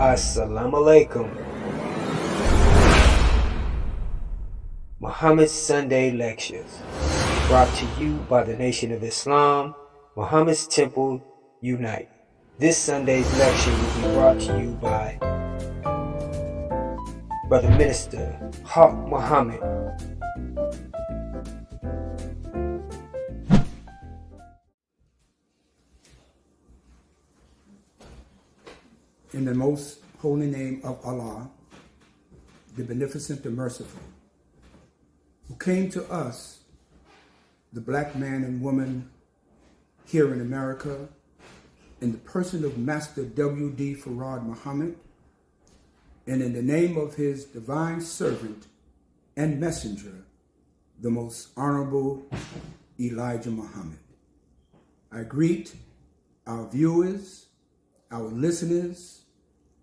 Assalamu alaikum. Muhammad's Sunday Lectures, brought to you by the Nation of Islam, Muhammad's Temple Unite. This Sunday's lecture will be brought to you by Brother Minister Haqq Muhammad. In the most holy name of Allah, the Beneficent, the Merciful, who came to us, the black man and woman here in America, in the person of Master W.D. Farad Muhammad, and in the name of his divine servant and messenger, the most honorable Elijah Muhammad. I greet our viewers, our listeners,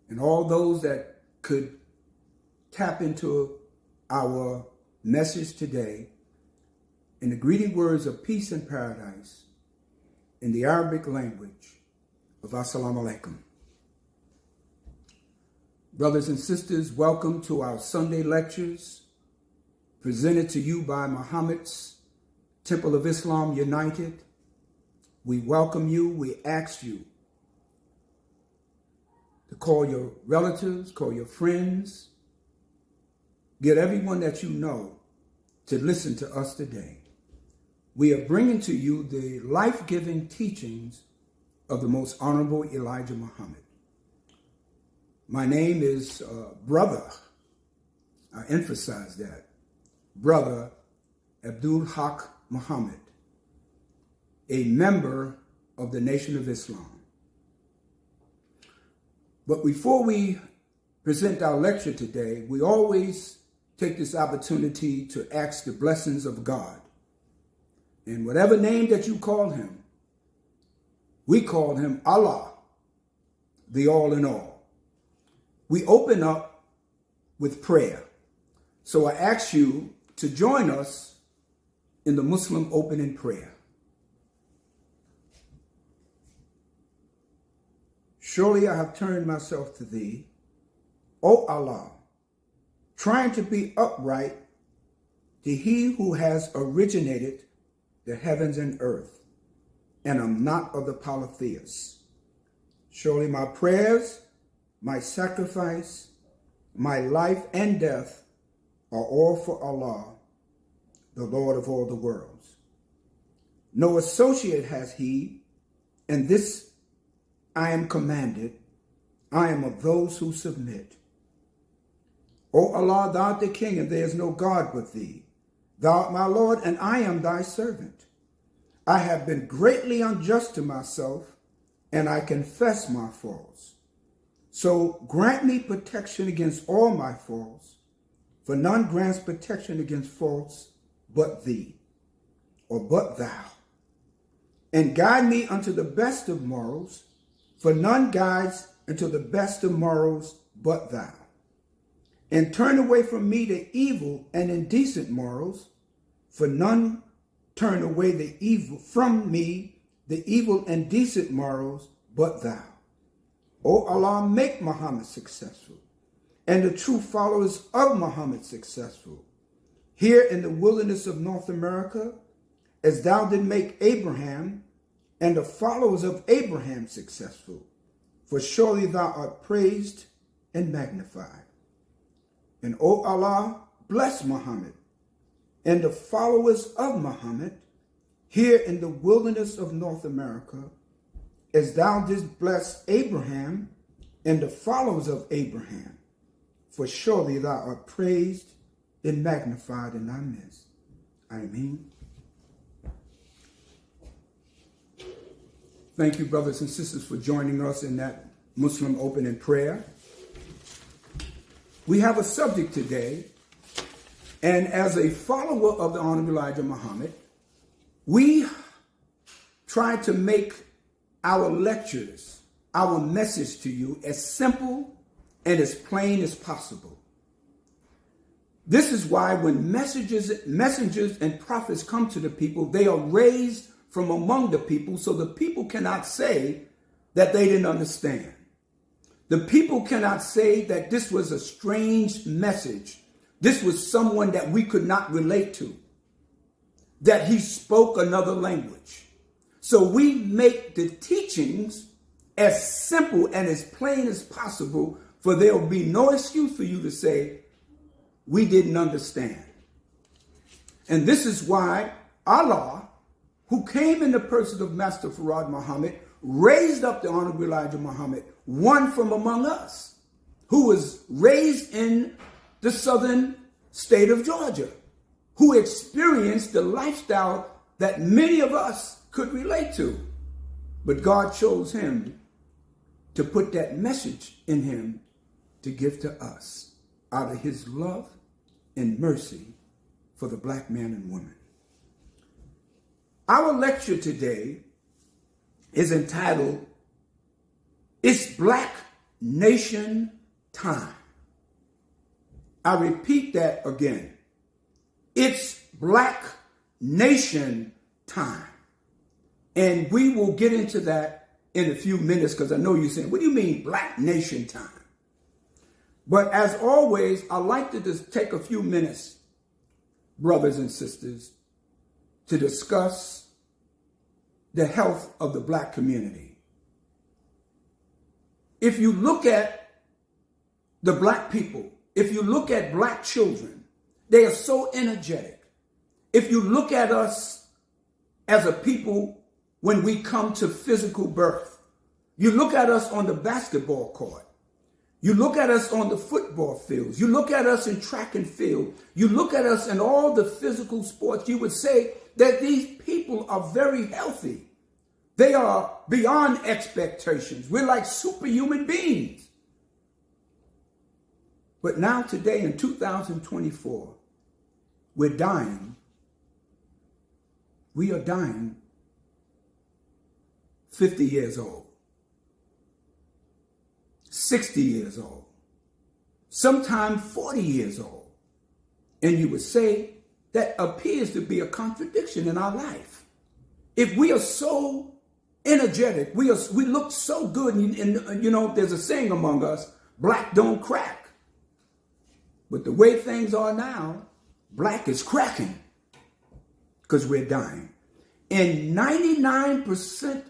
and all those that could tap into our message today in the greeting words of peace and paradise in the Arabic language of Assalamu alaikum. Brothers and sisters, welcome to our Sunday lectures presented to you by Muhammad's Temple of Islam United. We welcome you. We ask you to call your relatives, call your friends, get everyone that you know to listen to us today. We are bringing to you the life-giving teachings of the most honorable Elijah Muhammad. My name is Brother, I emphasize that, Brother Abdul Haqq Muhammad, a member of the Nation of Islam. But before we present our lecture today, we always take this opportunity to ask the blessings of God. And whatever name that you call him, we call him Allah, the all in all. We open up with prayer. So I ask you to join us in the Muslim opening prayer. Surely I have turned myself to thee, O Allah, trying to be upright to he who has originated the heavens and earth, and am not of the polytheists. Surely my prayers, my sacrifice, my life and death are all for Allah, the Lord of all the worlds. No associate has he, and this I am commanded, I am of those who submit. O Allah, thou art the King, and there is no God but thee. Thou art my Lord, and I am thy servant. I have been greatly unjust to myself, and I confess my faults. So grant me protection against all my faults, for none grants protection against faults but thee, or but thou. And guide me unto the best of morals, for none guides into the best of morals but thou. And turn away from me the evil and indecent morals, for none turn away the evil from me, the evil and decent morals but thou. O Allah, make Muhammad successful, and the true followers of Muhammad successful, here in the wilderness of North America, as thou did make Abraham and the followers of Abraham successful, for surely thou art praised and magnified. And O Allah, bless Muhammad and the followers of Muhammad here in the wilderness of North America, as thou didst bless Abraham and the followers of Abraham, for surely thou art praised and magnified in thy midst. Ameen. Thank you, brothers and sisters, for joining us in that Muslim opening prayer. We have a subject today, and as a follower of the Honorable Elijah Muhammad, we try to make our lectures, our message to you, as simple and as plain as possible. This is why when messengers and prophets come to the people, they are raised from among the people, so the people cannot say that they didn't understand. The people cannot say that this was a strange message. This was someone that we could not relate to, that he spoke another language. So we make the teachings as simple and as plain as possible, for there will be no excuse for you to say, we didn't understand. And this is why Allah, who came in the person of Master Farad Muhammad, raised up the Honorable Elijah Muhammad, one from among us, who was raised in the southern state of Georgia, who experienced the lifestyle that many of us could relate to. But God chose him to put that message in him to give to us out of his love and mercy for the black man and woman. Our lecture today is entitled, It's Black Nation Time. I repeat that again. It's Black Nation Time. And we will get into that in a few minutes, because I know you're saying, what do you mean Black Nation Time? But as always, I like to just take a few minutes, brothers and sisters, to discuss the health of the black community. If you look at the black people, if you look at black children, they are so energetic. If you look at us as a people when we come to physical birth, you look at us on the basketball court, you look at us on the football fields, you look at us in track and field, you look at us in all the physical sports, you would say that these people are very healthy. They are beyond expectations. We're like superhuman beings. But now today in 2024, we're dying. We are dying 50 years old, 60 years old, sometimes 40 years old. And you would say that appears to be a contradiction in our life. If we are so energetic, we look so good, and you know, there's a saying among us, black don't crack. But the way things are now, black is cracking because we're dying. And 99%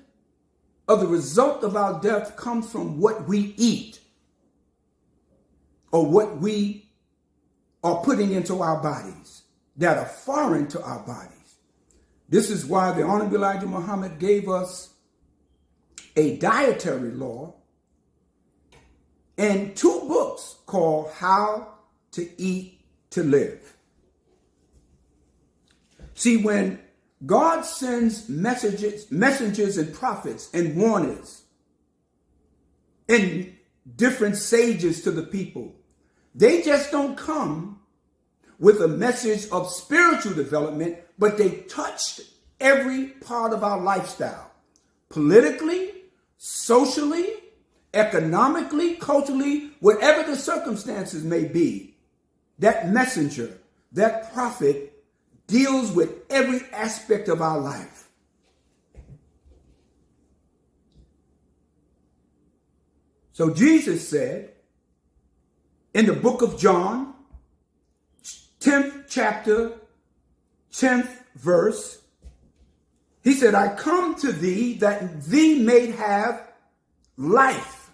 of the result of our death comes from what we eat or what we are putting into our bodies that are foreign to our bodies. This is why the Honorable Elijah Muhammad gave us a dietary law and 2 books called How to Eat to Live. See, when God sends messengers and prophets and warners and different sages to the people, they just don't come with a message of spiritual development, but they touched every part of our lifestyle, politically, socially, economically, culturally, whatever the circumstances may be. That messenger, that prophet deals with every aspect of our life. So Jesus said in the book of John, 10th chapter, 10th verse, he said, I come to thee that thee may have life,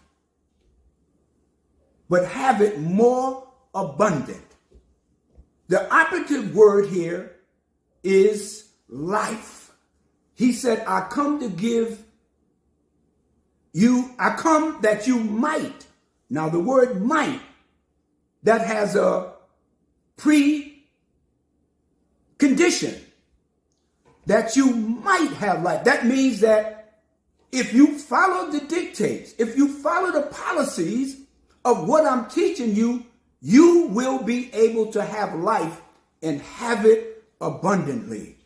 but have it more abundant. The operative word here is life. He said, I come to give you, I come that you might. Now the word might, that has a pre-condition, that you might have life. That means that if you follow the dictates, if you follow the policies of what I'm teaching you, you will be able to have life and have it abundantly.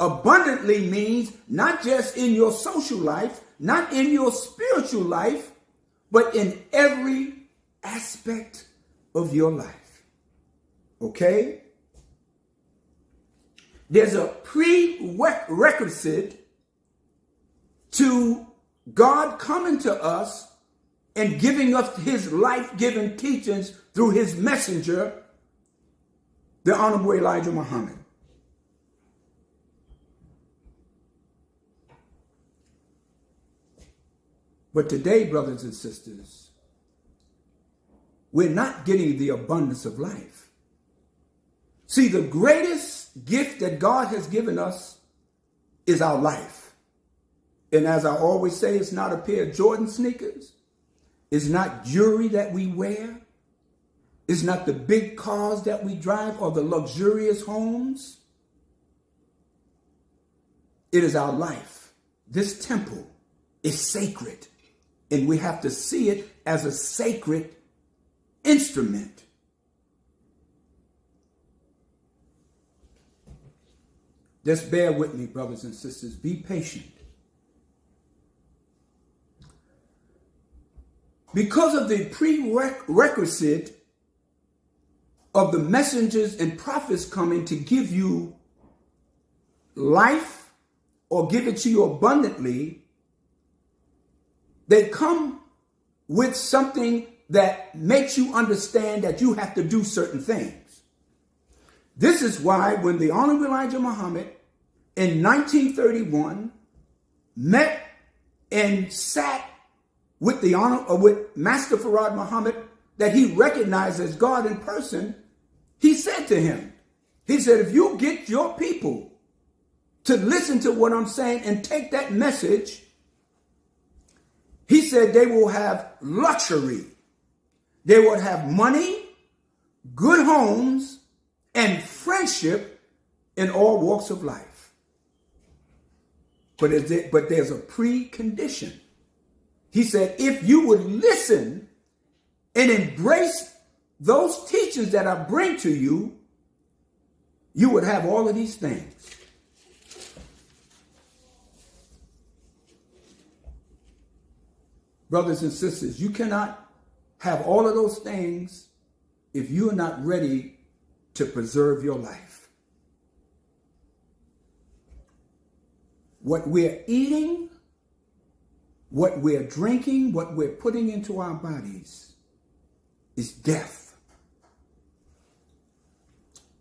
Abundantly means not just in your social life, not in your spiritual life, but in every aspect of your life. Okay? There's a prerequisite to God coming to us and giving us his life-giving teachings through his messenger, the Honorable Elijah Muhammad. But today, brothers and sisters, we're not getting the abundance of life. See, the greatest gift that God has given us is our life. And as I always say, it's not a pair of Jordan sneakers. It's not jewelry that we wear. It's not the big cars that we drive or the luxurious homes. It is our life. This temple is sacred, and we have to see it as a sacred instrument. Just bear with me, brothers and sisters. Be patient. Because of the prerequisite of the messengers and prophets coming to give you life or give it to you abundantly, they come with something that makes you understand that you have to do certain things. This is why when the Honorable Elijah Muhammad in 1931 met and sat with with Master Farad Muhammad that he recognized as God in person, he said to him, he said, if you get your people to listen to what I'm saying and take that message, he said they will have luxury. They will have money, good homes, and friendship in all walks of life. But there's a precondition. He said, if you would listen and embrace those teachings that I bring to you, you would have all of these things. Brothers and sisters, you cannot have all of those things if you are not ready to preserve your life. What we're eating, what we're drinking, what we're putting into our bodies is death.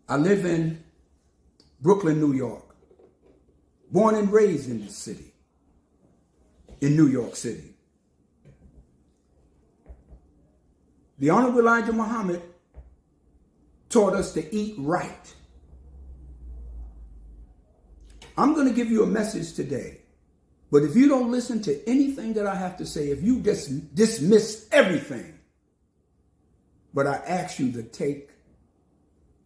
I live in Brooklyn, New York, born and raised in this city, in New York City. The Honorable Elijah Muhammad taught us to eat right. I'm going to give you a message today, but if you don't listen to anything that I have to say, if you just dismiss everything, but I ask you to take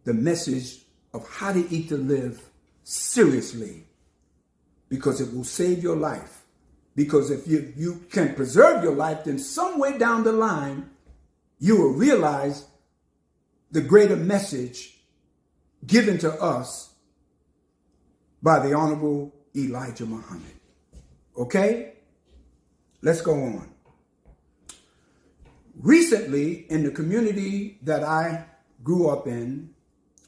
the message of how to eat to live seriously, because it will save your life. Because if you can preserve your life, then somewhere down the line, you will realize the greater message given to us by the Honorable Elijah Muhammad. Okay? Let's go on. Recently, in the community that I grew up in,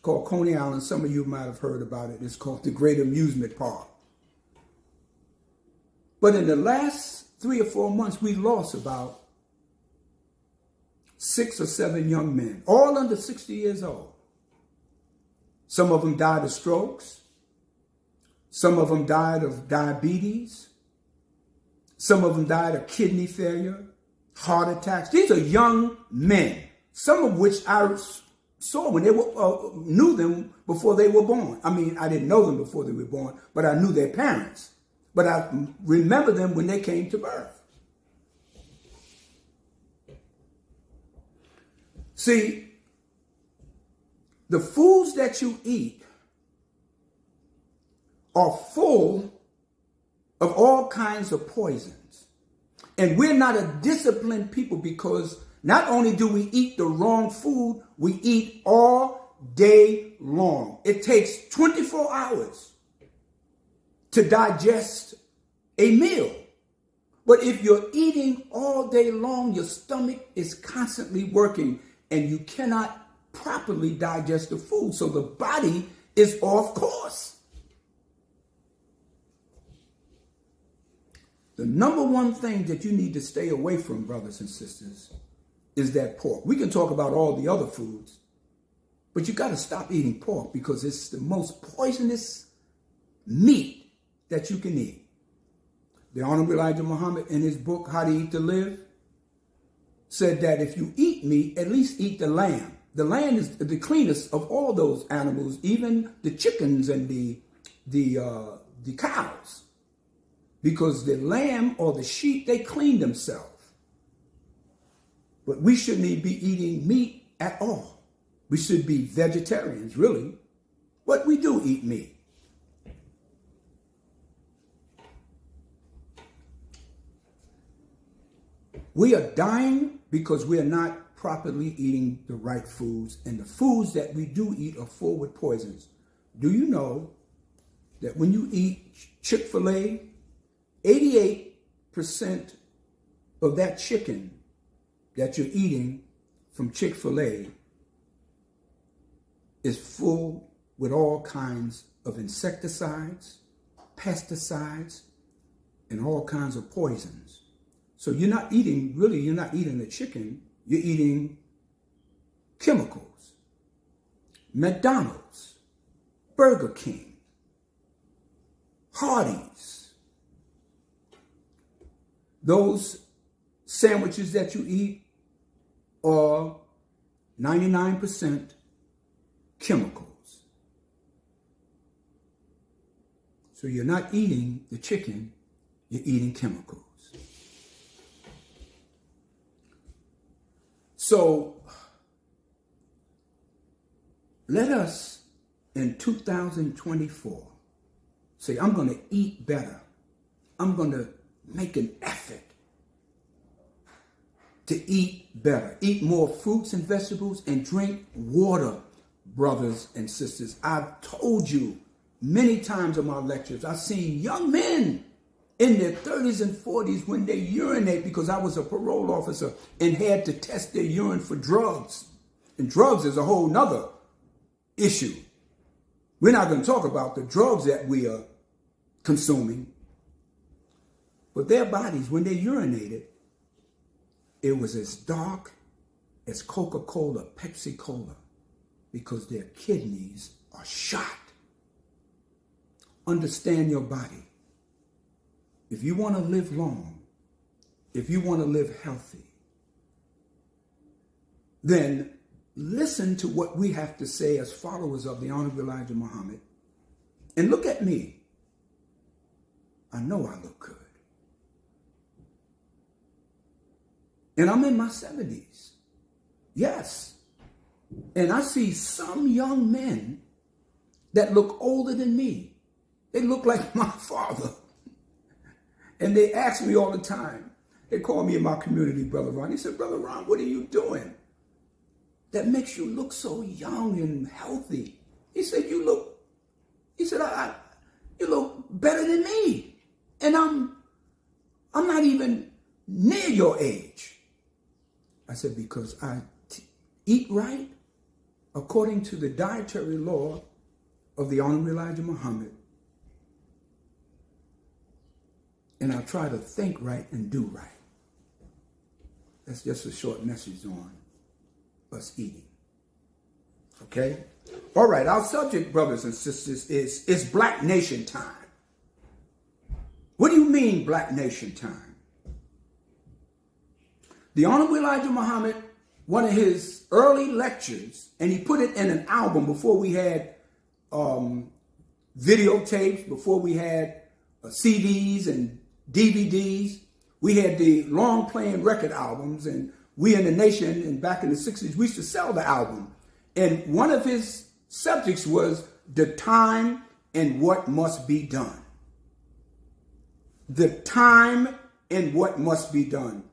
called Coney Island, some of you might have heard about it. It's called the Great Amusement Park. But in the last 3 or 4 months, we lost about 6 or 7 young men, all under 60 years old. Some of them died of strokes. Some of them died of diabetes. Some of them died of kidney failure, heart attacks. These are young men, some of which I saw when they were, knew them before they were born. I mean, I didn't know them before they were born, but I knew their parents. But I remember them when they came to birth. See, the foods that you eat are full of all kinds of poisons. And we're not a disciplined people because not only do we eat the wrong food, we eat all day long. It takes 24 hours to digest a meal. But if you're eating all day long, your stomach is constantly working and you cannot properly digest the food. So the body is off course. The number one thing that you need to stay away from, brothers and sisters, is that pork. We can talk about all the other foods, but you got to stop eating pork because it's the most poisonous meat that you can eat. The Honorable Elijah Muhammad, in his book, How to Eat to Live, said that if you eat meat, at least eat the lamb. The lamb is the cleanest of all those animals, even the chickens and the cows. Because the lamb or the sheep, they clean themselves. But we shouldn't be eating meat at all. We should be vegetarians, really. But we do eat meat. We are dying because we are not properly eating the right foods. And the foods that we do eat are full with poisons. Do you know that when you eat Chick-fil-A, 88% of that chicken that you're eating from Chick-fil-A is full with all kinds of insecticides, pesticides, and all kinds of poisons. So you're not eating the chicken, you're eating chemicals. McDonald's, Burger King, Hardee's, those sandwiches that you eat are 99% chemicals. So you're not eating the chicken, you're eating chemicals. So let us in 2024 say, I'm going to eat better. I'm going to make an effort to eat better. Eat more fruits and vegetables and drink water, brothers and sisters. I've told you many times in my lectures, I've seen young men in their 30s and 40s when they urinate, because I was a parole officer and had to test their urine for drugs. And drugs is a whole nother issue. We're not going to talk about the drugs that we are consuming. But their bodies, when they urinated, it was as dark as Coca-Cola, Pepsi-Cola, because their kidneys are shot. Understand your body. If you want to live long, if you want to live healthy, then listen to what we have to say as followers of the Honorable Elijah Muhammad. And look at me. I know I look good. And I'm in my 70s. Yes. And I see some young men that look older than me. They look like my father. And they ask me all the time. They call me in my community, Brother Ron. He said, Brother Ron, what are you doing that makes you look so young and healthy? He said, you look better than me. And I'm not even near your age. I said, because I eat right according to the dietary law of the Honorable Elijah Muhammad. And I try to think right and do right. That's just a short message on us eating. Okay? All right, our subject, brothers and sisters, is Black Nation time. What do you mean, Black Nation time? The Honorable Elijah Muhammad, one of his early lectures, and he put it in an album before we had videotapes, before we had CDs and DVDs. We had the long playing record albums, and we in the nation, and back in the 60s, we used to sell the album. And one of his subjects was the time and what must be done. The time and what must be done.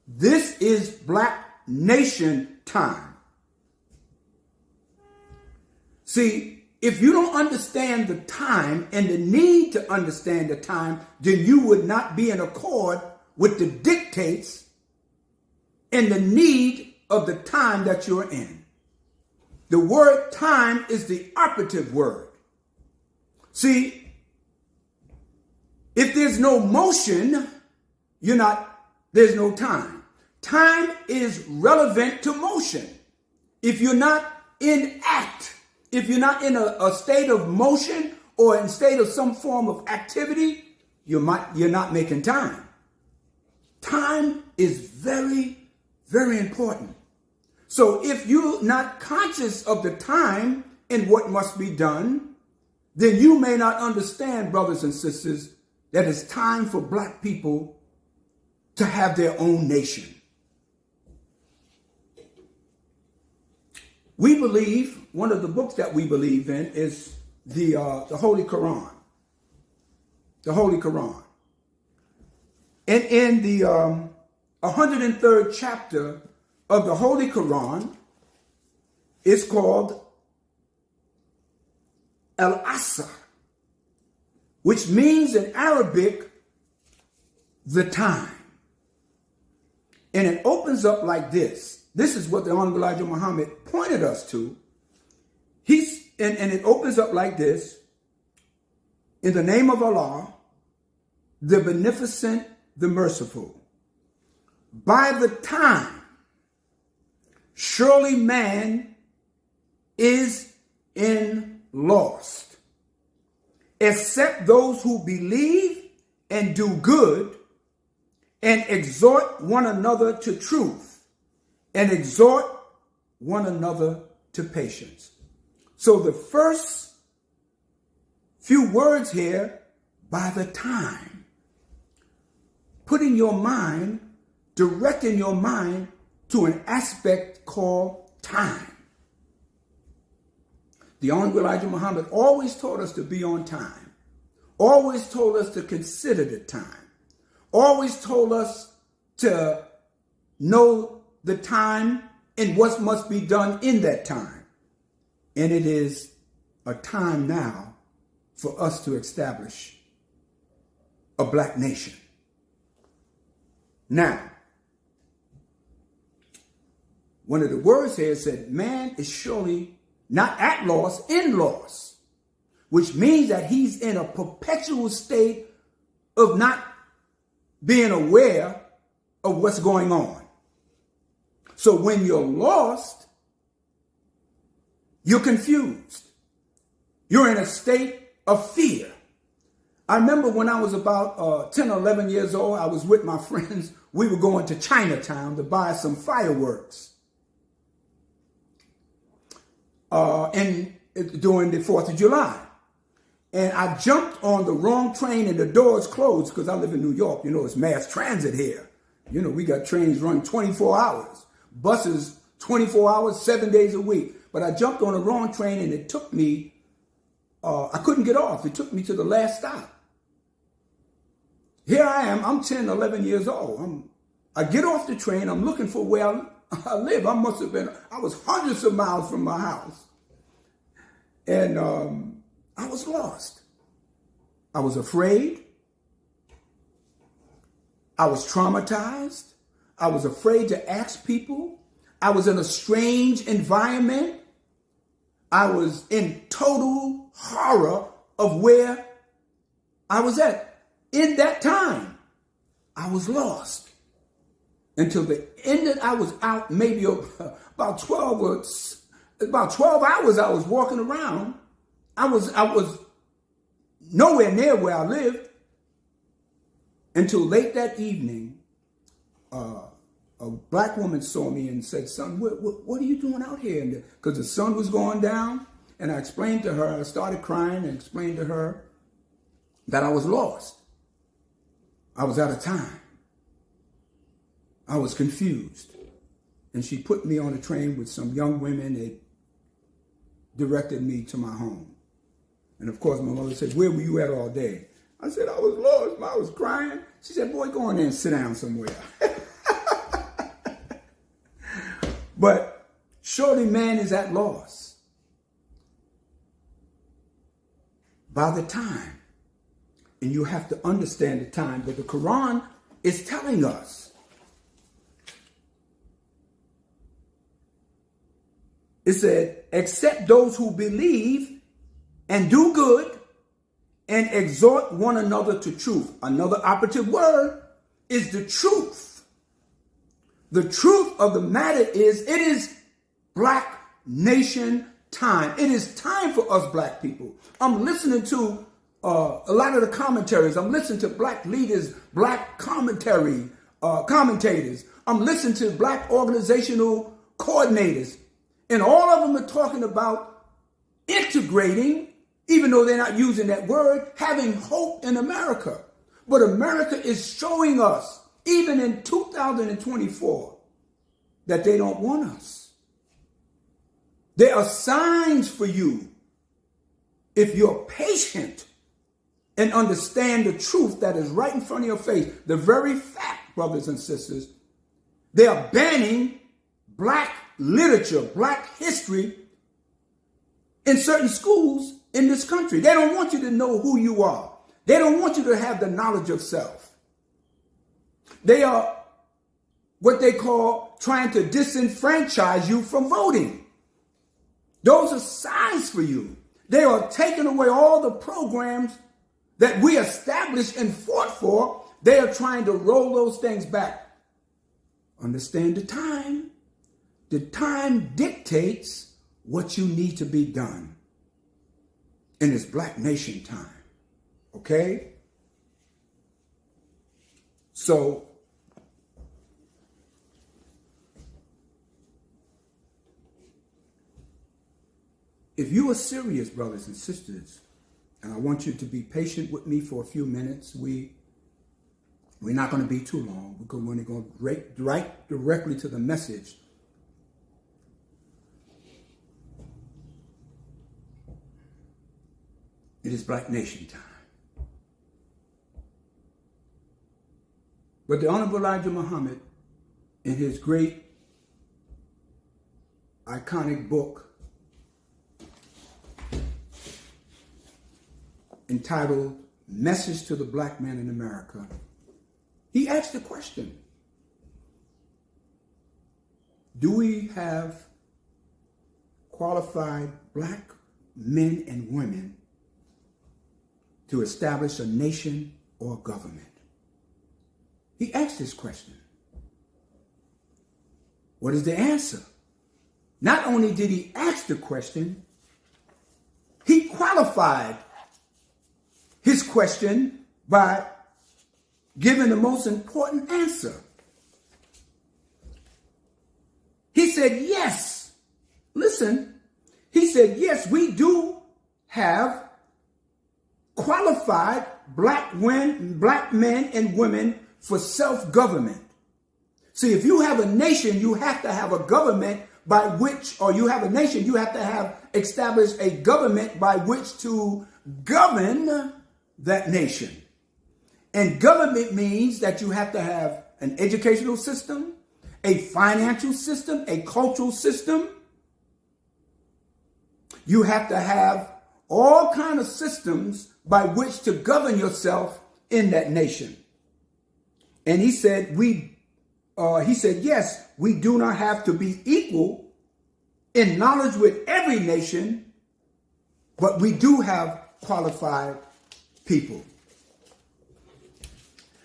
This is Black Nation time. See, if you don't understand the time and the need to understand the time, then you would not be in accord with the dictates and the need of the time that you're in. The word time is the operative word. See, if there's no motion, there's no time. Time is relevant to motion. If you're not in act, if you're not in a state of motion or in state of some form of activity, you're not making time. Time is very, very important. So if you're not conscious of the time and what must be done, then you may not understand, brothers and sisters, that it's time for black people to have their own nation. We believe, one of the books that we believe in is the Holy Quran. The Holy Quran. And in the 103rd chapter of the Holy Quran, it's called Al-Asr, which means in Arabic, the time. And it opens up like this. This is what the Honorable Elijah Muhammad pointed us to. And it opens up like this. In the name of Allah, the Beneficent, the Merciful. By the time, surely man is in lost, except those who believe and do good and exhort one another to truth and exhort one another to patience. So the first few words here, by the time, putting your mind, directing your mind to an aspect called time. The Honorable Elijah Muhammad always taught us to be on time, always told us to consider the time, always told us to know the time and what must be done in that time. And it is a time now for us to establish a black nation. Now, one of the words here said, man is surely not at loss, in loss, which means that he's in a perpetual state of not being aware of what's going on. So when you're lost, you're confused. You're in a state of fear. I remember when I was about 10 or 11 years old, I was with my friends. We were going to Chinatown to buy some fireworks. And during the 4th of July. And I jumped on the wrong train and the doors closed because I live in New York. You know, it's mass transit here. You know, we got trains run 24 hours, buses 24 hours, 7 days a week. But I jumped on the wrong train and it took me, I couldn't get off. It took me to the last stop. Here I am, I'm 10, 11 years old. I get off the train, I'm looking for where I live. I was hundreds of miles from my house. And I was lost. I was afraid. I was traumatized. I was afraid to ask people. I was in a strange environment. I was in total horror of where I was at. In that time, I was lost. Until the end that I was out, maybe about 12 hours I was walking around. I was nowhere near where I lived. Until late that evening, a black woman saw me and said, son, what are you doing out here? Because the sun was going down. And I explained to her, I started crying and explained to her that I was lost. I was out of time. I was confused. And she put me on a train with some young women that directed me to my home. And of course, my mother said, where were you at all day? I said, I was lost. I was crying. She said, boy, go in there and sit down somewhere. But surely man is at loss. By the time, and you have to understand the time, but the Quran is telling us. It said, except those who believe and do good and exhort one another to truth. Another operative word is the truth. The truth of the matter is, it is Black Nation time. It is time for us Black people. I'm listening to a lot of the commentaries. I'm listening to Black leaders, Black commentators. I'm listening to Black organizational coordinators. And all of them are talking about integrating, even though they're not using that word, having hope in America. But America is showing us, even in 2024, that they don't want us. There are signs for you if you're patient and understand the truth that is right in front of your face. The very fact, brothers and sisters, they are banning Black literature, Black history in certain schools in this country. They don't want you to know who you are. They don't want you to have the knowledge of self. They are what they call trying to disenfranchise you from voting. Those are signs for you. They are taking away all the programs that we established and fought for. They are trying to roll those things back. Understand the time. The time dictates what you need to be done. And it's Black Nation time. Okay? So, if you are serious, brothers and sisters, and I want you to be patient with me for a few minutes, we're not going to be too long because we're going to right directly to the message. It is Black Nation time. But the Honorable Elijah Muhammad, in his great, iconic book entitled Message to the Black Man in America, he asked the question, do we have qualified Black men and women to establish a nation or a government? He asked this question. What is the answer? Not only did he ask the question, he qualified his question by giving the most important answer. He said, yes. Listen, he said, yes, we do have qualified black men and women for self-government. See, if you have a nation, you have to have a government by which, or you have a nation, you have to have established a government by which to govern that nation. And government means that you have to have an educational system, a financial system, a cultural system. You have to have all kinds of systems by which to govern yourself in that nation. And he said, yes, we do not have to be equal in knowledge with every nation, but we do have qualified people.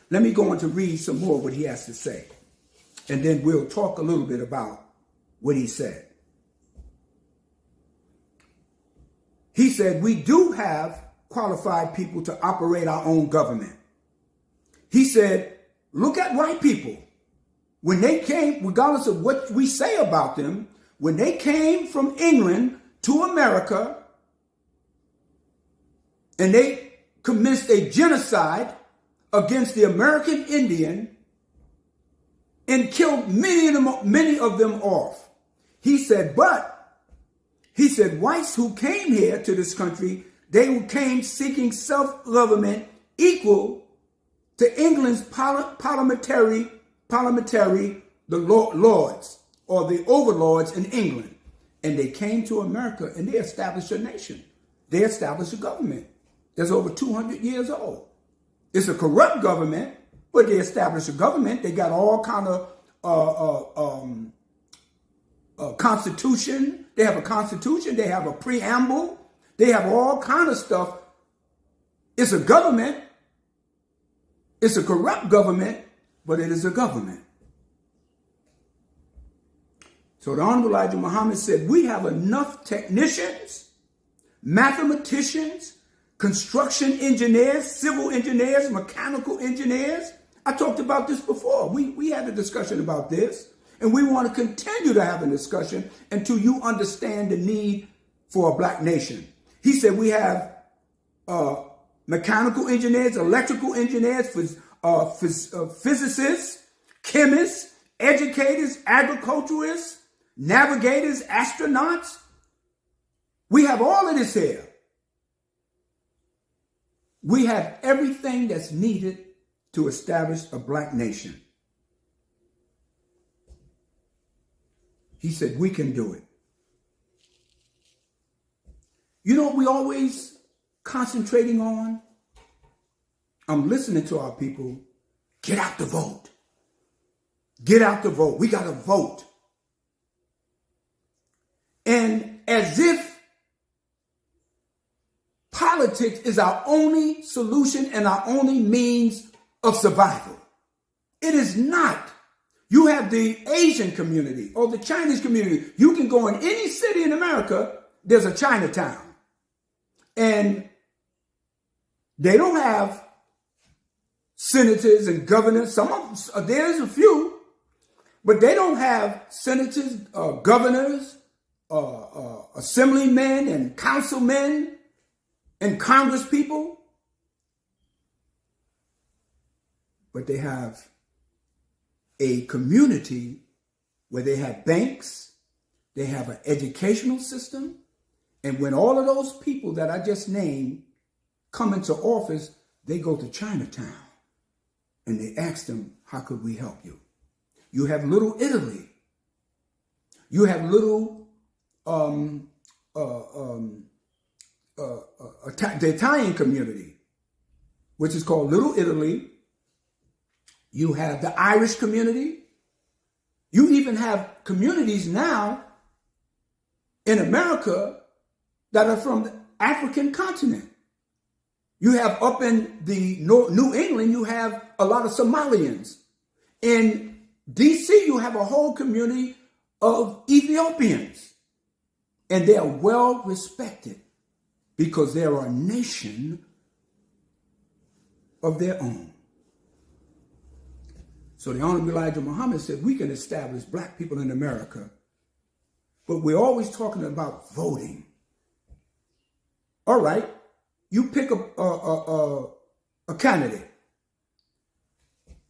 Let me go on to read some more what he has to say, and then we'll talk a little bit about what he said. He said, we do have qualified people to operate our own government. He said, look at white people. When they came, regardless of what we say about them, when they came from England to America and they commenced a genocide against the American Indian and killed many of them off. He said, whites who came here to this country, they came seeking self-government equal to England's parliamentary, the lords or the overlords in England. And they came to America and they established a nation. They established a government that's over 200 years old. It's a corrupt government, but they established a government. They got all kind of constitution. They have a constitution. They have a preamble. They have all kind of stuff. It's a government. It's a corrupt government, but it is a government. So the Honorable Elijah Muhammad said, we have enough technicians, mathematicians, construction engineers, civil engineers, mechanical engineers. I talked about this before. We had a discussion about this, and we want to continue to have a discussion until you understand the need for a black nation. He said we have mechanical engineers, electrical engineers, physicists, chemists, educators, agriculturalists, navigators, astronauts. We have all of this here. We have everything that's needed to establish a black nation. He said, we can do it. You know what we always concentrating on? I'm listening to our people. Get out the vote. Get out the vote. We got to vote. And as if politics is our only solution and our only means of survival. It is not. You have the Asian community or the Chinese community. You can go in any city in America, there's a Chinatown. And they don't have senators and governors. Some of them, there's a few, but they don't have senators, governors, assemblymen and councilmen and Congress people. But they have a community where they have banks, they have an educational system, and when all of those people that I just named come into office, they go to Chinatown and they ask them, how could we help you? You have Little Italy. You have little, the Italian community, which is called Little Italy. You have the Irish community. You even have communities now in America that are from the African continent. You have up in the New England, you have a lot of Somalians. In DC, you have a whole community of Ethiopians. And they are well respected because they are a nation of their own. So the Honorable Elijah Muhammad said we can establish black people in America, but we're always talking about voting. All right, you pick a candidate.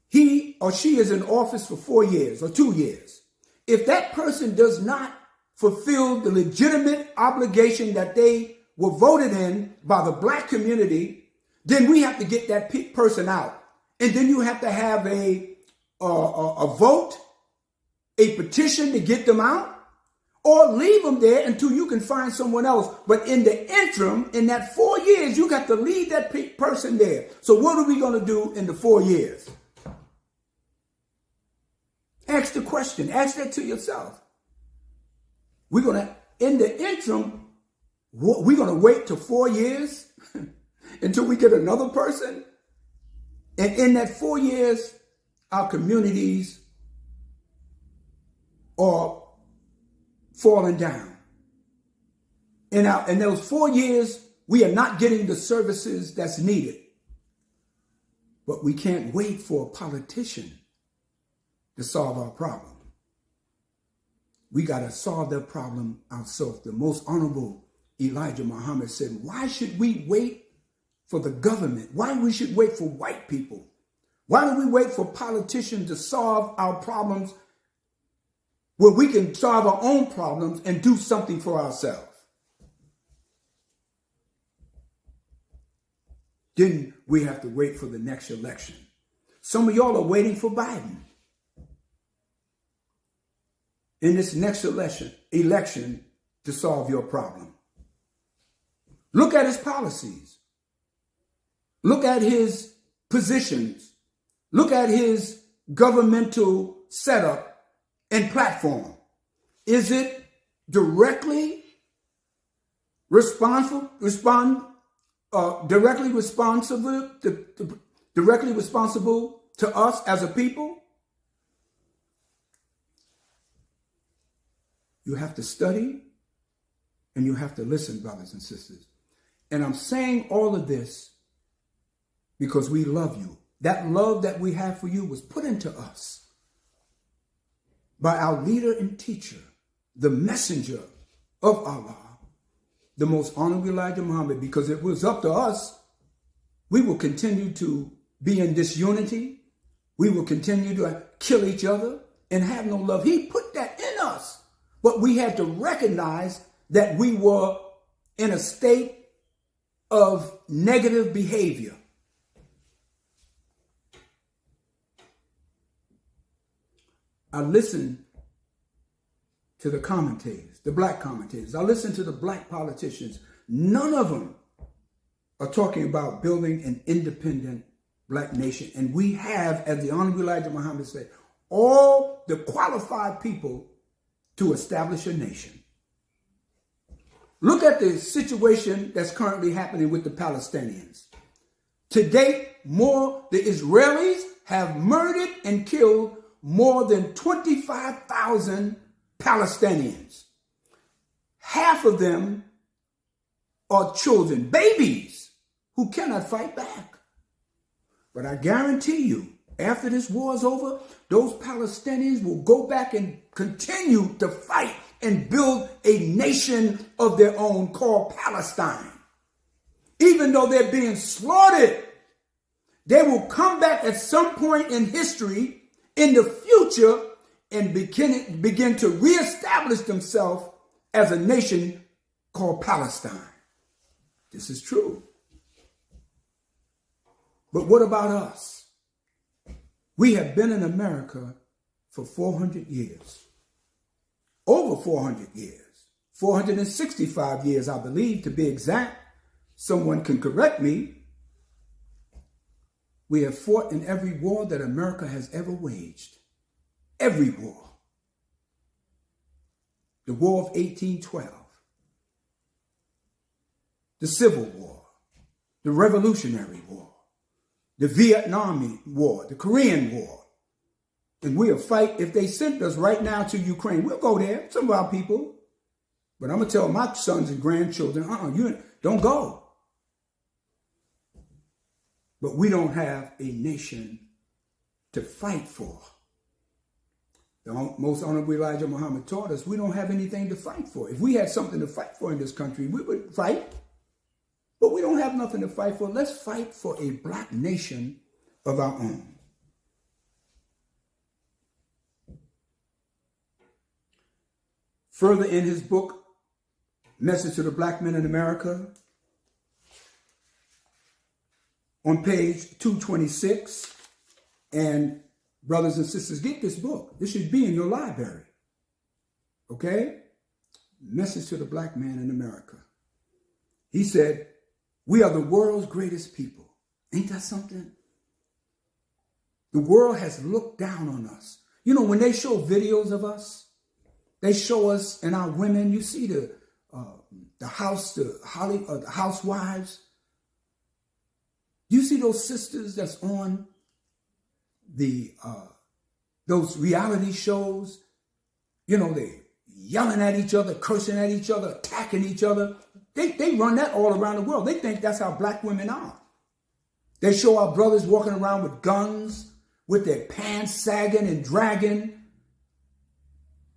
He or she is in office for 4 years or 2 years. If that person does not fulfill the legitimate obligation that they were voted in by the black community, then we have to get that person out. And then you have to have a vote, a petition to get them out, or leave them there until you can find someone else. But in the interim, in that 4 years, you got to leave that person there. So what are we going to do in the 4 years? Ask the question. Ask that to yourself. We're going to, in the interim, we're going to wait till 4 years until we get another person. And in that 4 years, our communities are falling down. In those 4 years, we are not getting the services that's needed. But we can't wait for a politician to solve our problem. We got to solve that problem ourselves. The most honorable Elijah Muhammad said, why should we wait for the government? Why we should wait for white people? Why do we wait for politicians to solve our problems where we can solve our own problems and do something for ourselves? Then we have to wait for the next election. Some of y'all are waiting for Biden. In this next election to solve your problem. Look at his policies. Look at his positions. Look at his governmental setup and platform. Is it directly responsible to us as a people, you have to study and you have to listen, brothers and sisters. And I'm saying all of this because we love you. That love that we have for you was put into us by our leader and teacher, the messenger of Allah, the most honorable Elijah Muhammad, because it was up to us. We will continue to be in disunity. We will continue to kill each other and have no love. He put that in us. But we had to recognize that we were in a state of negative behavior. I listen to the commentators, the black commentators. I listen to the black politicians. None of them are talking about building an independent black nation. And we have, as the Honorable Elijah Muhammad said, all the qualified people to establish a nation. Look at the situation that's currently happening with the Palestinians. To date, the Israelis have murdered and killed more than 25,000 Palestinians. Half of them are children, babies, who cannot fight back. But I guarantee you, after this war is over, those Palestinians will go back and continue to fight and build a nation of their own called Palestine. Even though they're being slaughtered, they will come back at some point in history in the future and begin to reestablish themselves as a nation called Palestine. This is true. But what about us? We have been in America for 400 years. Over 400 years. 465 years, I believe, to be exact. Someone can correct me. We have fought in every war that America has ever waged. Every war. The War of 1812. The Civil War. The Revolutionary War. The Vietnam War. The Korean War. And we'll fight. If they sent us right now to Ukraine, we'll go there. Some of our people. But I'm going to tell my sons and grandchildren, you don't go. But we don't have a nation to fight for. The most honorable Elijah Muhammad taught us we don't have anything to fight for. If we had something to fight for in this country, we would fight. But we don't have nothing to fight for. Let's fight for a black nation of our own. Further in his book, Message to the Black Men in America, on page 226, and brothers and sisters, get this book. This should be in your library. Okay? Message to the Black Man in America. He said, we are the world's greatest people. Ain't that something? The world has looked down on us. You know, when they show videos of us, they show us and our women, you see the housewives. You see those sisters that's on those reality shows, you know, they yelling at each other, cursing at each other, attacking each other. They run that all around the world. They think that's how black women are. They show our brothers walking around with guns, with their pants sagging and dragging.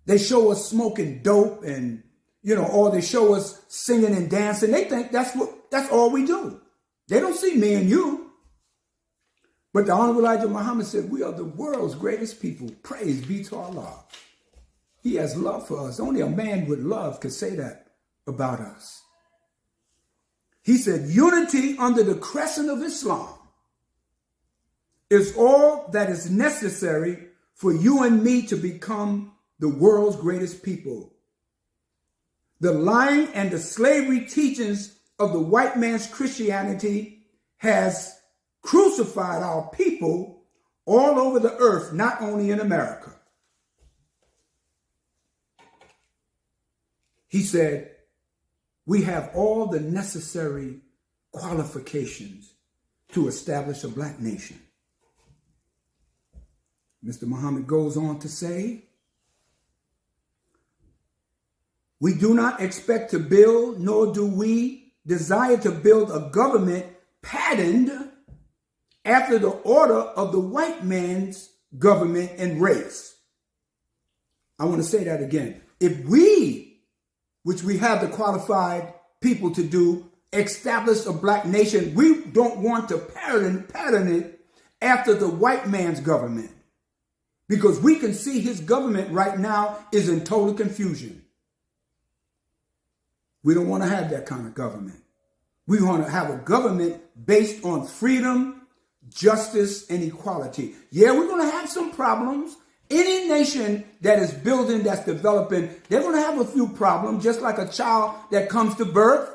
They show us smoking dope and, or they show us singing and dancing. They think that's all we do. They don't see me and you. But the Honorable Elijah Muhammad said, we are the world's greatest people. Praise be to Allah. He has love for us. Only a man with love could say that about us. He said, unity under the crescent of Islam is all that is necessary for you and me to become the world's greatest people. The lying and the slavery teachings of the white man's Christianity has crucified our people all over the earth, not only in America. He said, we have all the necessary qualifications to establish a black nation. Mr. Muhammad goes on to say, we do not expect to build, nor do we desire to build a government patterned after the order of the white man's government and race. I want to say that again. If we, which we have the qualified people to do, establish a black nation, we don't want to pattern it after the white man's government. Because we can see his government right now is in total confusion. We don't want to have that kind of government. We want to have a government based on freedom, justice, and equality. Yeah, we're going to have some problems. Any nation that is building, that's developing, they're going to have a few problems, just like a child that comes to birth.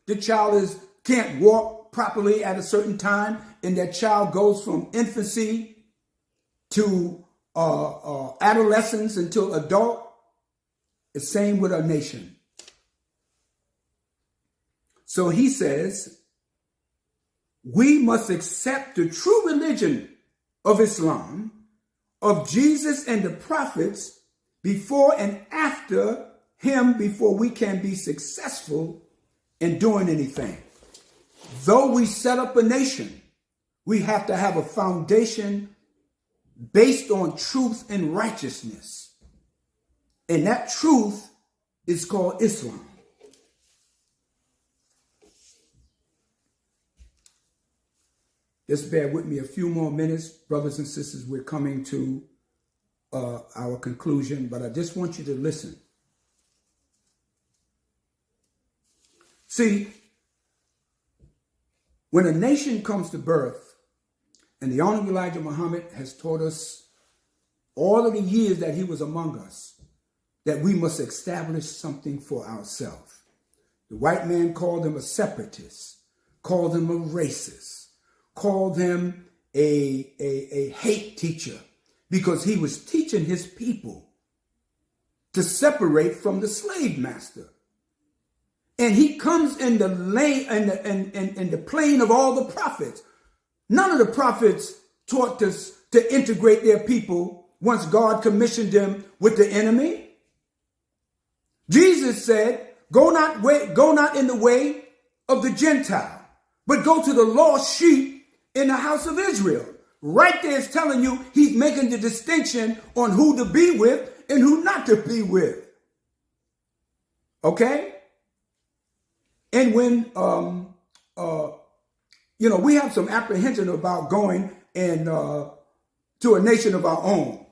The child can't walk properly at a certain time, and that child goes from infancy to adolescence until adult. It's the same with our nation. So he says, we must accept the true religion of Islam, of Jesus and the prophets, before and after him, before we can be successful in doing anything. Though we set up a nation, we have to have a foundation based on truth and righteousness. And that truth is called Islam. Just bear with me a few more minutes, brothers and sisters. We're coming to our conclusion, but I just want you to listen. See, when a nation comes to birth, and the Honorable Elijah Muhammad has taught us all of the years that he was among us, that we must establish something for ourselves. The white man called him a separatist, called him a racist, called him a hate teacher, because he was teaching his people to separate from the slave master. And he comes in the lane in the plane of all the prophets. None of the prophets taught us to integrate their people once God commissioned them with the enemy. Jesus said, go not in the way of the Gentile, but go to the lost sheep in the house of Israel. Right there is telling you, he's making the distinction on who to be with and who not to be with. Okay? And when, we have some apprehension about going and to a nation of our own.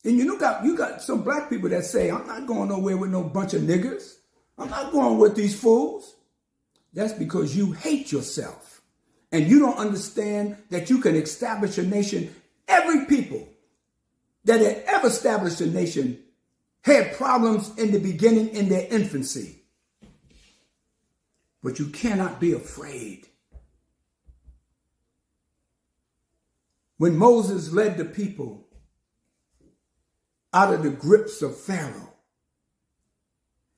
And you got some black people that say, I'm not going nowhere with no bunch of niggers. I'm not going with these fools. That's because you hate yourself. And you don't understand that you can establish a nation. Every people that had ever established a nation had problems in the beginning, in their infancy. But you cannot be afraid. When Moses led the people out of the grips of Pharaoh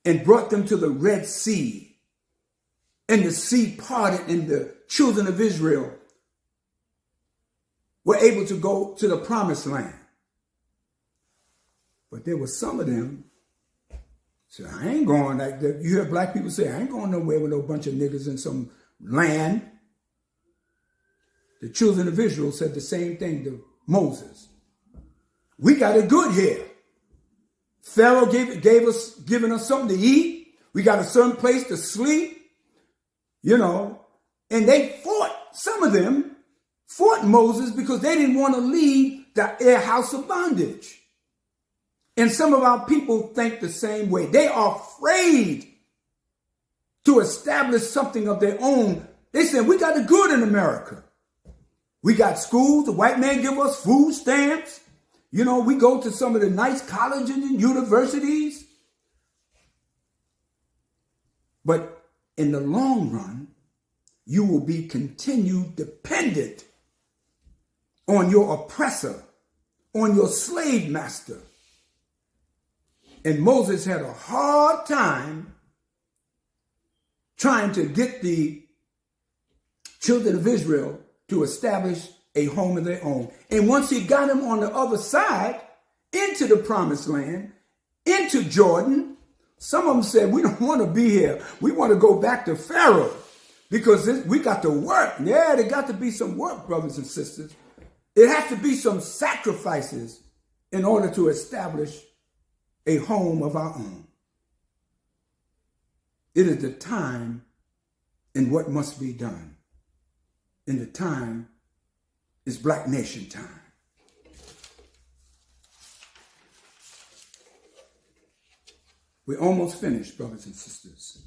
and brought them to the Red Sea, and the sea parted and the children of Israel were able to go to the promised land. But there were some of them said, I ain't going like that. You hear black people say, I ain't going nowhere with no bunch of niggas in some land. The children of Israel said the same thing to Moses. We got it good here. Pharaoh given us something to eat. We got a certain place to sleep. And they fought, some of them fought Moses because they didn't want to leave their house of bondage. And some of our people think the same way. They are afraid to establish something of their own. They said, we got it good in America. We got schools. The white man give us food stamps. We go to some of the nice colleges and universities. But in the long run, you will be continued dependent on your oppressor, on your slave master. And Moses had a hard time trying to get the children of Israel to establish a home of their own. And once he got them on the other side, into the promised land, into Jordan, some of them said, we don't want to be here. We want to go back to Pharaoh because we got to work. Yeah, there got to be some work, brothers and sisters. It has to be some sacrifices in order to establish a home of our own. It is the time and what must be done. And the time is Black Nation time. We're almost finished, brothers and sisters.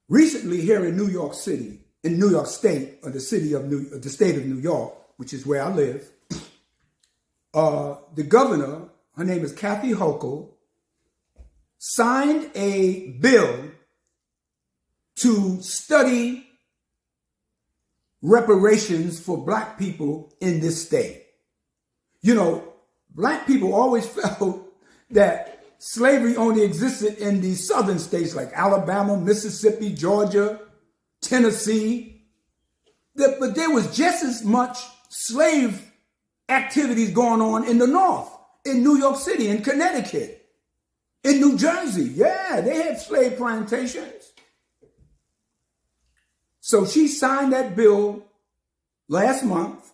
Recently, here in New York City, in New York State, or the state of New York, which is where I live, the governor, her name is Haqq, signed a bill to study reparations for Black people in this state. You know, Black people always felt that slavery only existed in the southern states like Alabama, Mississippi, Georgia, Tennessee. But there was just as much slave activities going on in the north, in New York City, in Connecticut, in New Jersey. Yeah, they had slave plantations. So she signed that bill last month.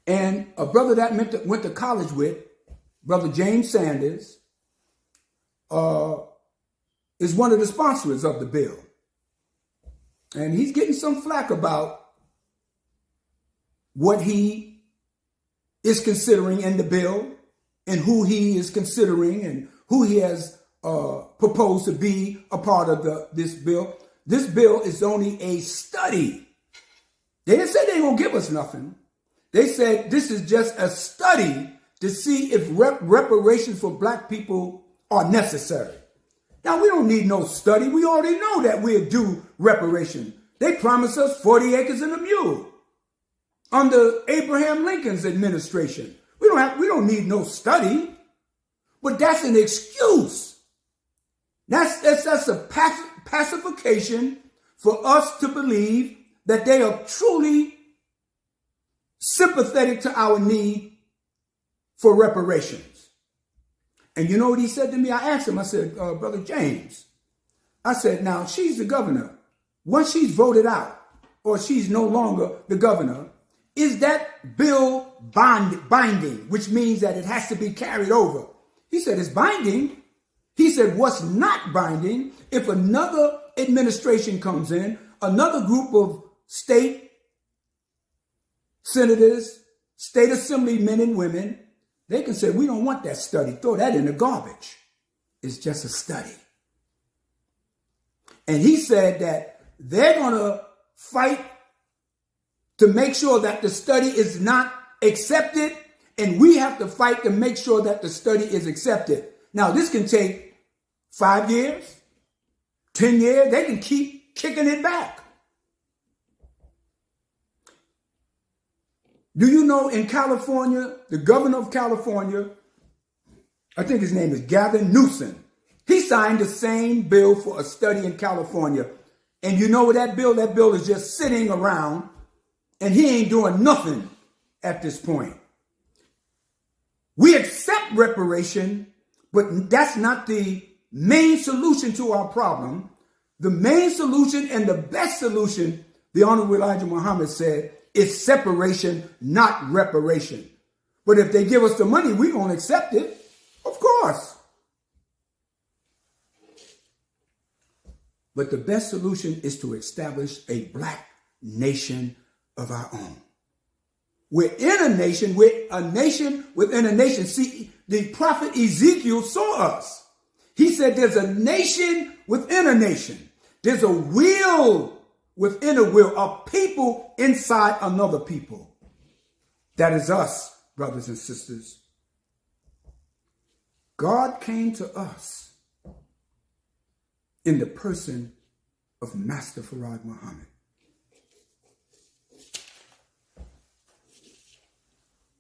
And a brother that went to college with, Brother James Sanders, is one of the sponsors of the bill. And he's getting some flack about what he is considering in the bill and who he is considering and who he has proposed to be a part of this bill. This bill is only a study. They didn't say they ain't gonna give us nothing. They said this is just a study to see if reparations for Black people are necessary. Now, we don't need no study. We already know that we'll do reparation. They promised us 40 acres and a mule under Abraham Lincoln's administration. We don't need no study. But that's an excuse. That's a pacification for us to believe that they are truly sympathetic to our need for reparations. And you know what he said to me? I asked him, I said, Brother James, I said, now she's the governor. Once she's voted out or she's no longer the governor, is that bill binding, which means that it has to be carried over? He said, it's binding. He said, what's not binding, if another administration comes in, another group of state senators, state assembly men and women, they can say, we don't want that study. Throw that in the garbage. It's just a study. And he said that they're going to fight to make sure that the study is not accepted, and we have to fight to make sure that the study is accepted. Now, this can take 5 years, 10 years. They can keep kicking it back. Do you know in California, the governor of California, I think his name is Gavin Newsom, he signed the same bill for a study in California. And you know what that bill is just sitting around and he ain't doing nothing at this point. We accept reparation, but that's not the main solution to our problem. The main solution and the best solution, the Honorable Elijah Muhammad said, is separation, not reparation. But if they give us the money, we're going to accept it. Of course. But the best solution is to establish a Black nation of our own. We're in a nation, we're a nation within a nation. See, the prophet Ezekiel saw us. He said there's a nation within a nation. There's a will within a will, a people inside another people. That is us, brothers and sisters. God came to us in the person of Master Farad Muhammad.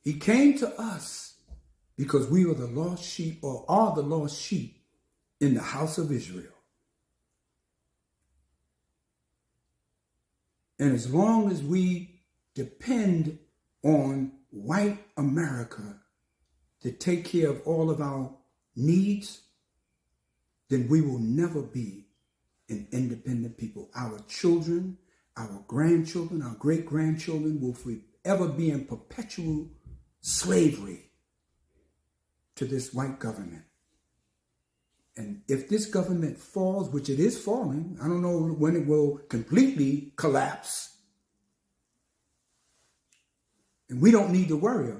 He came to us because we were the lost sheep, or are the lost sheep in the house of Israel. And as long as we depend on white America to take care of all of our needs, then we will never be an independent people. Our children, our grandchildren, our great-grandchildren will forever be in perpetual slavery to this white government. And if this government falls, which it is falling, I don't know when it will completely collapse. And we don't need to worry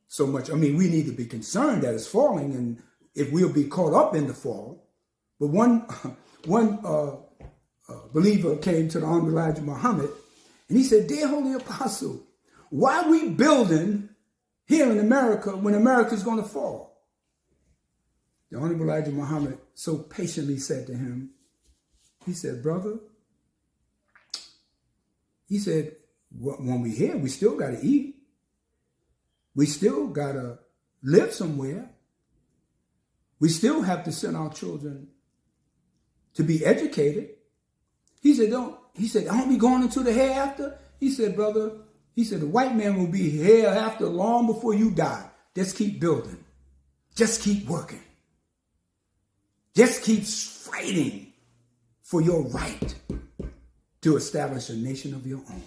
so much. I mean, we need to be concerned that it's falling and if we'll be caught up in the fall. But one believer came to the Honorable Elijah Muhammad and he said, "Dear Holy Apostle, why are we building here in America when America's going to fall?" The Honorable Elijah Muhammad so patiently said to him, he said, "Brother," he said, "when we here, we still got to eat. We still got to live somewhere. We still have to send our children to be educated." He said, aren't we going into the hereafter? He said, "Brother," he said, "the white man will be hereafter long before you die. Just keep building. Just keep working. Just keep fighting for your right to establish a nation of your own."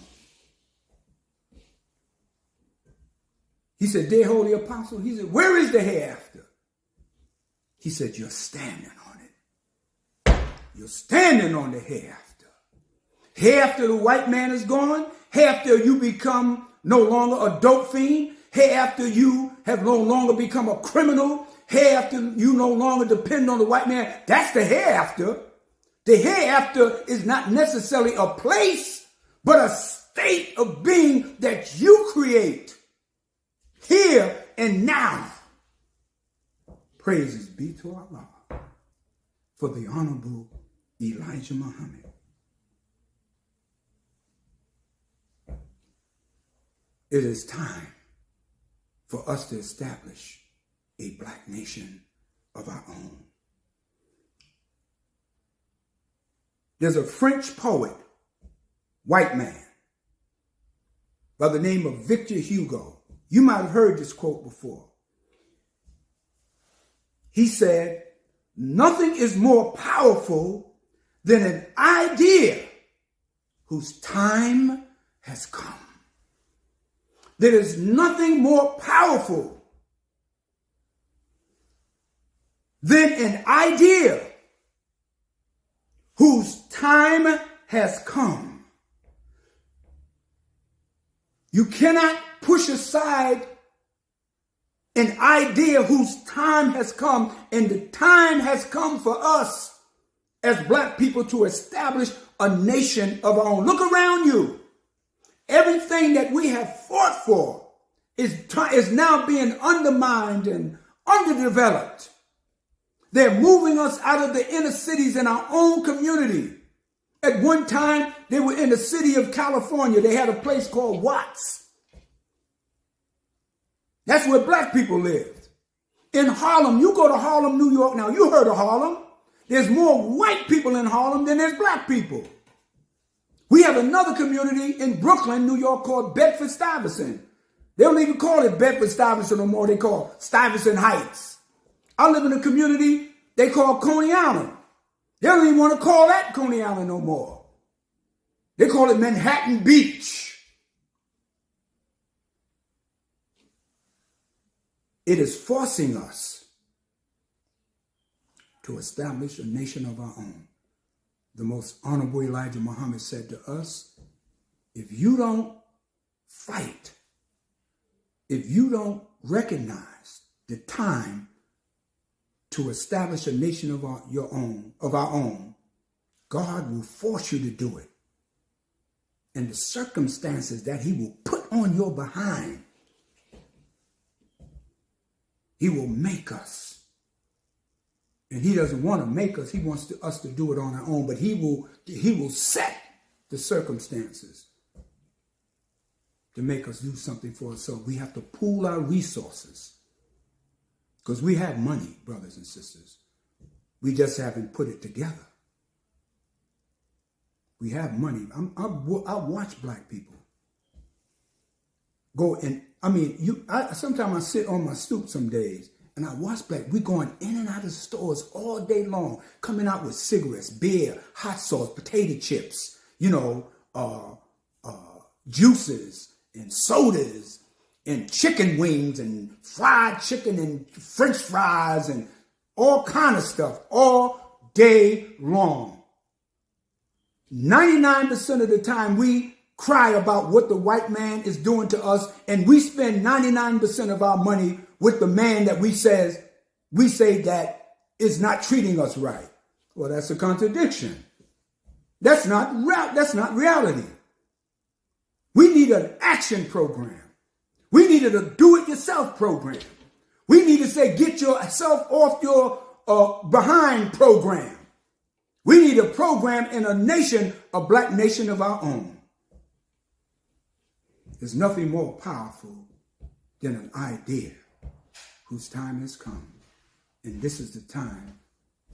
He said, "Dear Holy Apostle," he said, "where is the hereafter?" He said, "You're standing on it. You're standing on the hereafter. Hereafter the white man is gone. Hereafter you become no longer a dope fiend. Hereafter you have no longer become a criminal. Hereafter you no longer depend on the white man." That's the hereafter. The hereafter is not necessarily a place, but a state of being that you create here and now. Praises be to Allah for the Honorable Elijah Muhammad. It is time for us to establish a black nation of our own. There's a French poet, white man, by the name of Victor Hugo. You might have heard this quote before. He said, "Nothing is more powerful than an idea whose time has come." There is nothing more powerful than an idea whose time has come. You cannot push aside an idea whose time has come, and the time has come for us as black people to establish a nation of our own. Look around you. Everything that we have fought for is now being undermined and underdeveloped. They're moving us out of the inner cities in our own community. At one time, they were in the city of California. They had a place called Watts. That's where black people lived. In Harlem, you go to Harlem, New York now. You heard of Harlem. There's more white people in Harlem than there's black people. We have another community in Brooklyn, New York called Bedford-Stuyvesant. They don't even call it Bedford-Stuyvesant no more. They call Stuyvesant Heights. I live in a community they call Coney Island. They don't even want to call that Coney Island no more. They call it Manhattan Beach. It is forcing us to establish a nation of our own. The most honorable Elijah Muhammad said to us, if you don't fight, if you don't recognize the time to establish a nation of our own, God will force you to do it. And the circumstances that he will put on your behind, he will make us. And he doesn't want to make us. He wants us to do it on our own. But he will set the circumstances to make us do something for us. So we have to pool our resources. Because we have money, brothers and sisters. We just haven't put it together. We have money. I watch black people go and sometimes I sit on my stoop some days and I watch black. We going in and out of stores all day long, coming out with cigarettes, beer, hot sauce, potato chips, juices and sodas and chicken wings and fried chicken and French fries and all kind of stuff all day long. 99% of the time we cry about what the white man is doing to us, and we spend 99% of our money with the man that we say that is not treating us right. Well, that's a contradiction. That's not reality. We need an action program. We needed a do-it-yourself program. We need to say, get yourself off your behind program. We need a program in a nation, a black nation of our own. There's nothing more powerful than an idea whose time has come. And this is the time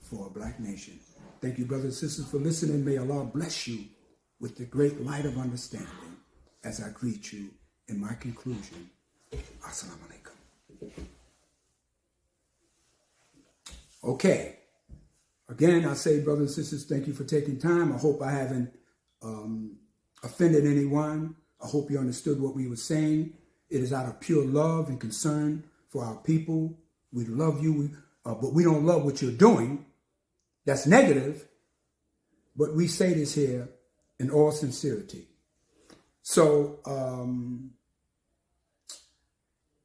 for a black nation. Thank you, brothers and sisters, for listening. May Allah bless you with the great light of understanding as I greet you in my conclusion. Assalamu alaikum. Okay. Again, I say, brothers and sisters, thank you for taking time. I hope I haven't offended anyone. I hope you understood what we were saying. It is out of pure love and concern for our people. We love you, but we don't love what you're doing. That's negative. But we say this here in all sincerity. So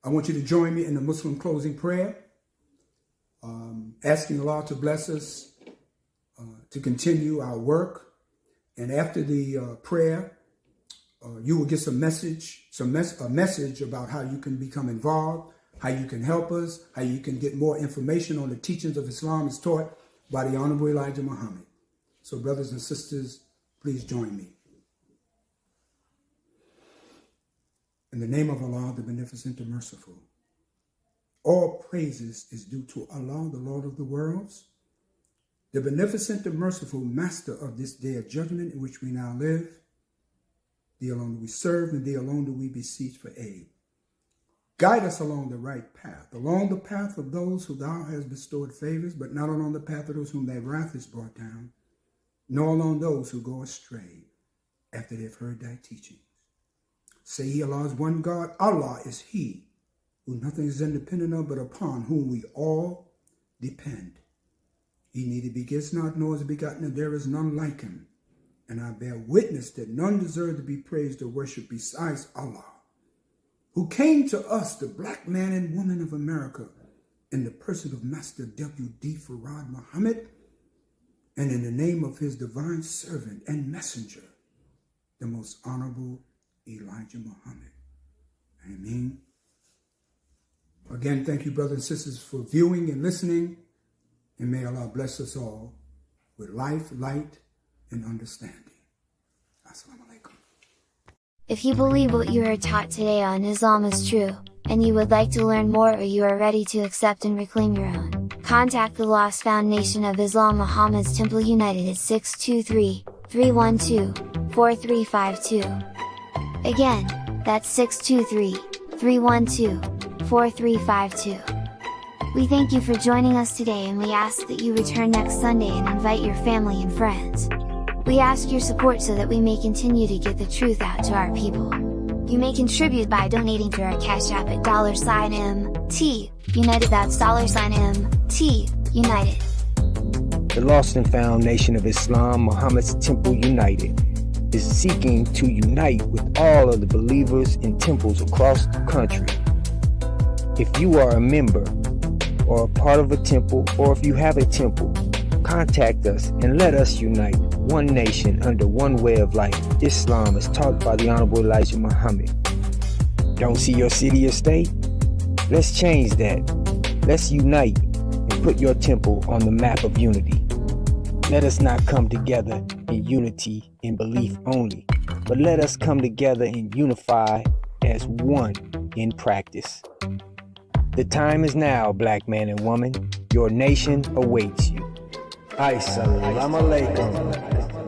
I want you to join me in the Muslim closing prayer, asking Allah to bless us to continue our work. And after the prayer, you will get a message about how you can become involved, how you can help us, how you can get more information on the teachings of Islam as taught by the Honorable Elijah Muhammad. So brothers and sisters, please join me. In the name of Allah, the Beneficent and Merciful, all praises is due to Allah, the Lord of the worlds, the Beneficent and Merciful, Master of this day of judgment in which we now live. Thee alone do we serve, and thee alone do we beseech for aid. Guide us along the right path, along the path of those who thou hast bestowed favors, but not along the path of those whom thy wrath is brought down, nor along those who go astray after they've heard thy teachings. Say ye, Allah is one God. Allah is he who nothing is independent of, but upon whom we all depend. He neither begets not, nor is begotten, and there is none like him. And I bear witness that none deserve to be praised or worshipped besides Allah, who came to us, the black man and woman of America, in the person of Master W.D. Farad Muhammad, and in the name of his divine servant and messenger, the most honorable Elijah Muhammad. Amen. Again, thank you, brothers and sisters, for viewing and listening, and may Allah bless us all with life, light, and understanding. Assalamu alaikum. If you believe what you heard taught today on Islam is true, and you would like to learn more, or you are ready to accept and reclaim your own, contact the Lost Foundation of Islam Muhammad's Temple United at 623-312-4352. Again, that's 623-312-4352. We thank you for joining us today, and we ask that you return next Sunday and invite your family and friends. We ask your support so that we may continue to get the truth out to our people. You may contribute by donating to our Cash App at $MT United. That's $MT United. The Lost and Found Nation of Islam, Muhammad's Temple United, is seeking to unite with all of the believers in temples across the country. If you are a member or a part of a temple, or if you have a temple, contact us and let us unite one nation under one way of life, Islam as taught by the Honorable Elijah Muhammad. Don't see your city or state? Let's change that. Let's unite and put your temple on the map of unity. Let us not come together in unity in belief only, but let us come together and unify as one in practice. The time is now, black man and woman. Your nation awaits you. Assalamu alaikum.